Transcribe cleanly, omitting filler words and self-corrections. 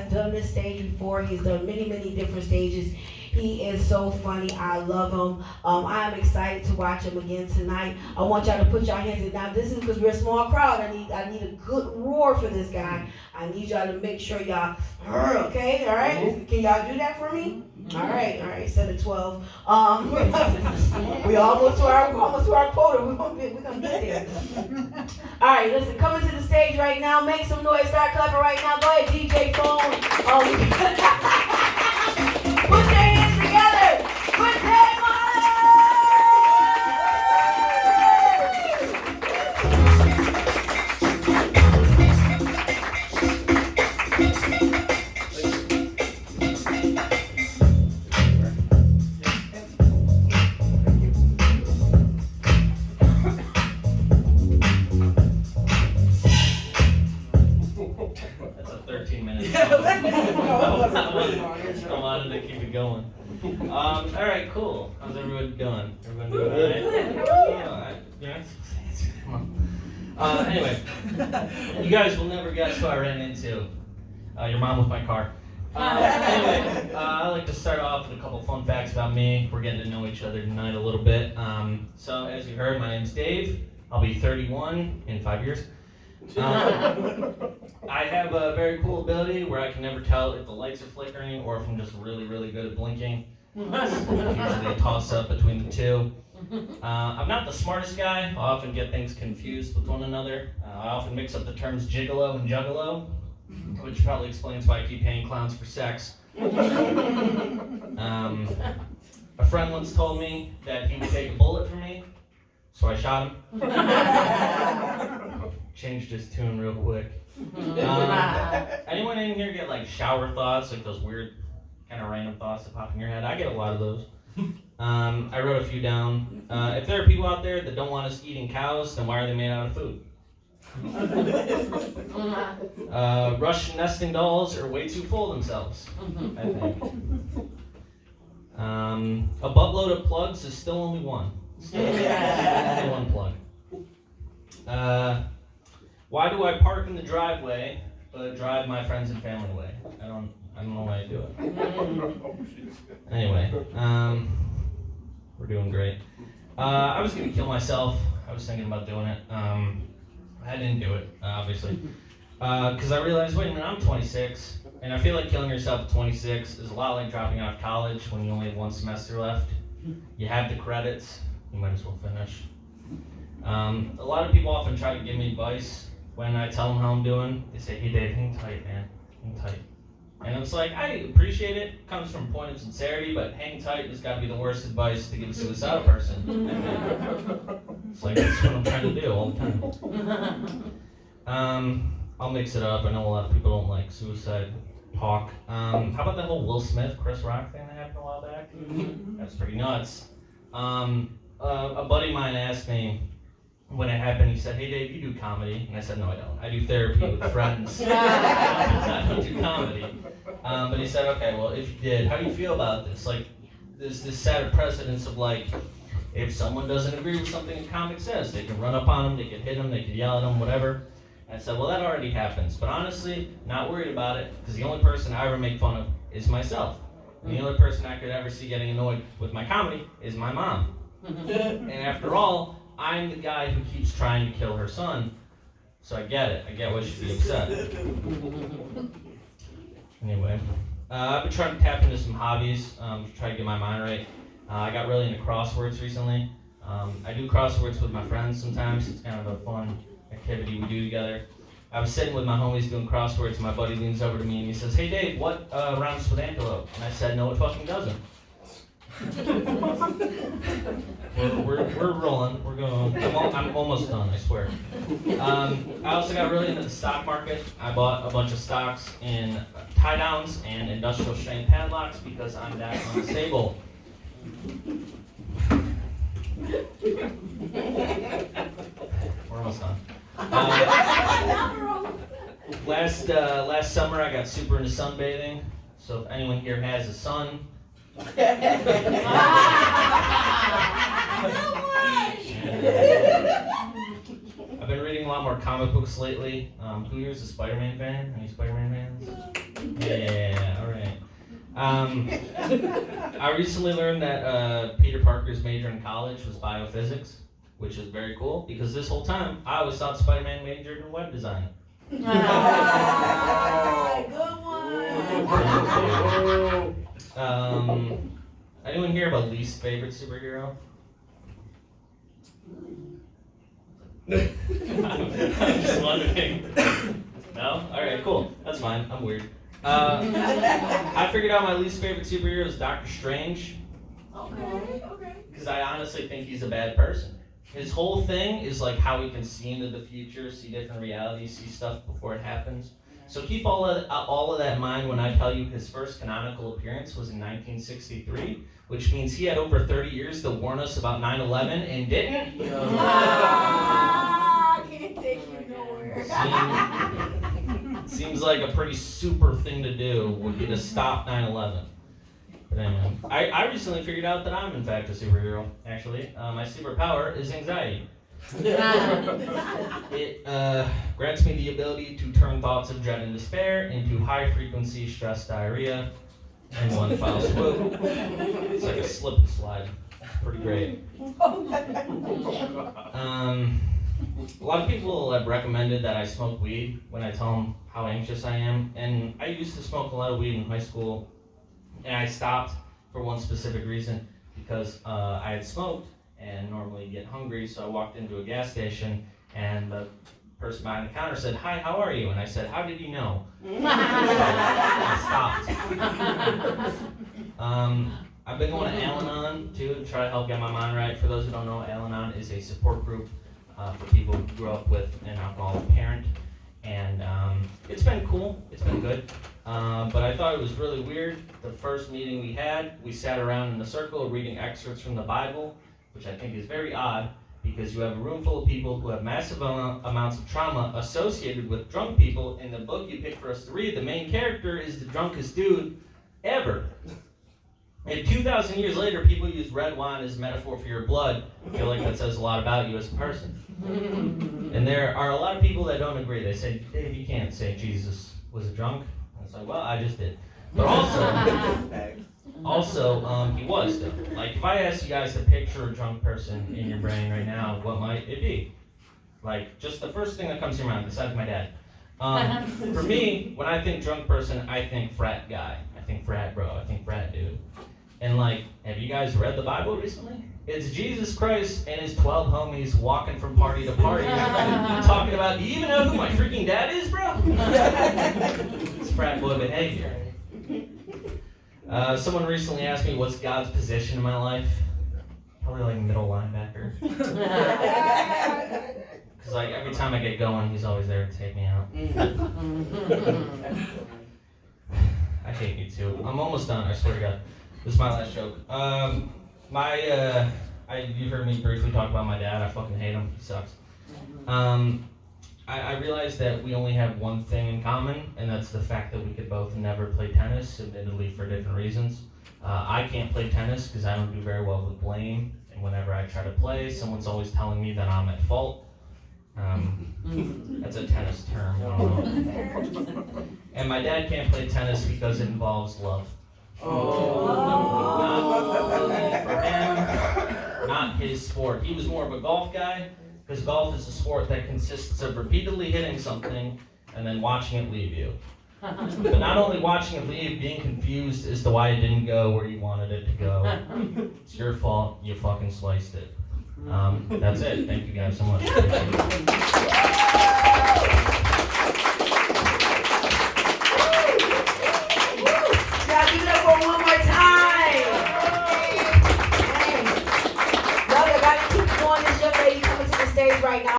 has done this stage before. He's done many, many different stages. He is so funny. I love him. I'm excited to watch him again tonight. I want y'all to put your hands in. Now, this is because we're a small crowd. I need a good roar for this guy. I need y'all to make sure y'all, okay, all right? Can y'all do that for me? All right, set of 12. We almost to our quota. We're gonna get there. All right, listen, coming to the stage right now. Make some noise. Start clapping right now. Go ahead, DJ phone. Put your hands together. Put them on. That's a 13-minute I wanted to keep it going. All right, cool. How's everyone doing? Everyone doing all right? Yeah. Anyway, you guys will never guess who I ran into. Your mom with my car. Anyway, I like to start off with a couple fun facts about me. We're getting to know each other tonight a little bit. So, as you heard, my name's Dave. I'll be 31 in 5 years. I have a very cool ability where I can never tell if the lights are flickering or if I'm just really, really good at blinking. Usually a toss-up between the two. I'm not the smartest guy. I often get things confused with one another. I often mix up the terms gigolo and juggalo, which probably explains why I keep paying clowns for sex. A friend once told me that he would take a bullet for me, so I shot him. Changed his tune real quick. Anyone in here get like shower thoughts, like those weird kind of random thoughts that pop in your head? I get a lot of those. I wrote a few down. If there are people out there that don't want us eating cows, then why are they made out of food? Russian nesting dolls are way too full of themselves, I think. A buttload of plugs is still only one. Still only one plug. Why do I park in the driveway but drive my friends and family away? I don't know why I do it. Anyway, we're doing great. I was gonna kill myself. I was thinking about doing it. I didn't do it, obviously, because I realized, wait a minute, I'm 26, and I feel like killing yourself at 26 is a lot like dropping out of college when you only have one semester left. You have the credits, you might as well finish. A lot of people often try to give me advice when I tell them how I'm doing. They say, hey Dave, hang tight, man, hang tight. And it's like, I appreciate it. It comes from a point of sincerity, but hang tight has got to be the worst advice to give a suicidal person. It's like, that's what I'm trying to do all the time. I'll mix it up. I know a lot of people don't like suicide talk. How about that whole Will Smith, Chris Rock thing that happened a while back? That's pretty nuts. A buddy of mine asked me, when it happened, he said, hey Dave, you do comedy? And I said, no, I don't. I do therapy with friends. I don't do comedy. But he said, okay, well, if you did, how do you feel about this? Like, there's this sad precedence of like, if someone doesn't agree with something a comic says, they can run up on them, they can hit them, they can yell at them, whatever. And I said, well, that already happens. But honestly, not worried about it, because the only person I ever make fun of is myself. And the only person I could ever see getting annoyed with my comedy is my mom. And after all, I'm the guy who keeps trying to kill her son, so I get it. I get why she'd be upset. Anyway, I've been trying to tap into some hobbies to try to get my mind right. I got really into crosswords recently. I do crosswords with my friends sometimes. It's kind of a fun activity we do together. I was sitting with my homies doing crosswords, and my buddy leans over to me and he says, hey Dave, what rhymes with antelope? And I said, no, it fucking doesn't. We're rolling. We're going. I'm almost done, I swear. I also got really into the stock market. I bought a bunch of stocks in tie downs and industrial strength padlocks because I'm that unstable. We're almost done. Last summer I got super into sunbathing. So if anyone here has a son. I've been reading a lot more comic books lately. Who here's a Spider-Man fan? Any Spider-Man fans? Yeah, all right. I recently learned that Peter Parker's major in college was biophysics, which is very cool because this whole time I always thought Spider-Man majored in web design. Good one. Anyone here have a least favorite superhero? I'm just wondering. No? Alright, cool. That's fine. I'm weird. I figured out my least favorite superhero is Doctor Strange. Okay. Because I honestly think he's a bad person. His whole thing is like how he can see into the future, see different realities, see stuff before it happens. So keep all of that in mind when I tell you his first canonical appearance was in 1963, which means he had over 30 years to warn us about 9/11 and didn't. Can't take you nowhere. Seems like a pretty super thing to do would be to stop 9/11. But anyway, I recently figured out that I'm in fact a superhero, actually. My superpower is anxiety. It grants me the ability to turn thoughts of dread and despair into high-frequency stress diarrhea in one foul swoop. It's like a slip and slide. Pretty great. A lot of people have recommended that I smoke weed when I tell them how anxious I am. And I used to smoke a lot of weed in high school. And I stopped for one specific reason, because I had smoked and normally get hungry, so I walked into a gas station and the person behind the counter said, "Hi, how are you?" And I said, "How did you know?" So I stopped. I've been going to Al-Anon too to try to help get my mind right. For those who don't know, Al-Anon is a support group for people who grew up with an alcoholic parent. And it's been cool, it's been good, but I thought it was really weird. The first meeting we had, we sat around in a circle reading excerpts from the Bible, which I think is very odd, because you have a room full of people who have massive amounts of trauma associated with drunk people. In the book you picked for us to read, the main character is the drunkest dude ever. And 2,000 years later, people use red wine as a metaphor for your blood. I feel like that says a lot about you as a person. And there are a lot of people that don't agree. They say, "Dave, you can't say Jesus was a drunk." And it's like, well, I just did. But also, he was though. Like, if I asked you guys to picture a drunk person in your brain right now, what might it be? Like, just the first thing that comes to your mind, besides my dad. For me, when I think drunk person, I think frat guy. I think frat bro. I think frat dude. And like, have you guys read the Bible recently? It's Jesus Christ and his 12 homies walking from party to party, talking about, "Do you even know who my freaking dad is, bro?" It's frat boy behavior. Someone recently asked me what's God's position in my life. Probably like middle linebacker. Because like every time I get going, he's always there to take me out. I hate you too. I'm almost done, I swear to God. This is my last joke. You heard me briefly talk about my dad. I fucking hate him. He sucks. I realized that we only have one thing in common, and that's the fact that we could both never play tennis, admittedly for different reasons. I can't play tennis because I don't do very well with blame, and whenever I try to play, someone's always telling me that I'm at fault. That's a tennis term. I don't know. And my dad can't play tennis because it involves love. Not his sport. He was more of a golf guy, because golf is a sport that consists of repeatedly hitting something and then watching it leave you. But not only watching it leave, being confused as to why it didn't go where you wanted it to go. It's your fault, you fucking sliced it. That's it. Thank you guys so much.